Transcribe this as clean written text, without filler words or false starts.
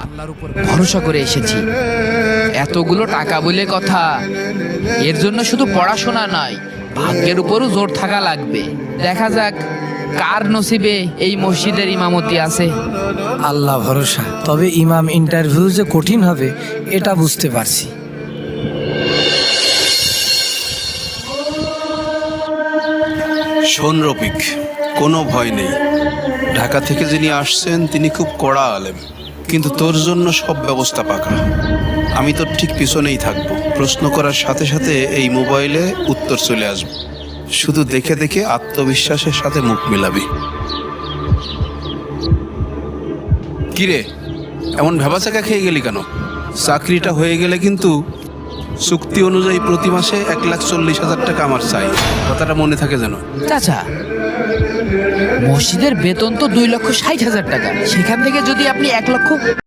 আল্লাহর উপর ভরসা করে এসেছি। এতগুলো টাকা বলে কথা, এর জন্য শুধু পড়াশোনা নয়, ভাগ্যের উপরও জোর থাকা লাগবে। দেখা যাক কার নসিবে এই মসজিদের ইমামতি আছে। আল্লাহ ভরসা। তবে ইমাম ইন্টারভিউ যে কঠিন হবে এটা বুঝতে পারছি। শোন রফিক, কোনো ভয় নেই। ঢাকা থেকে যিনি আসছেন তিনি খুব কড়া আলেম, কিন্তু তোর জন্য সব ব্যবস্থা পাকা। আমি তোর ঠিক পিছনেই থাকবো। প্রশ্ন করার সাথে সাথে এই মোবাইলে উত্তর চলে আসবে। শুধু দেখে দেখে আত্মবিশ্বাসের সাথে মুখ মিলাবি। কিরে, এমন ভেবাচাকা খেয়ে গেলি কেন? চাকরিটা হয়ে গেলে কিন্তু চুক্তি অনুযায়ী প্রতি মাসে 1,40,000 টাকা আমার চাই। কথাটা মনে থাকে যেন। চাচা, মসজিদের বেতন তো 2,60,000 টাকা, সেখান থেকে যদি আপনি 1 লক্ষ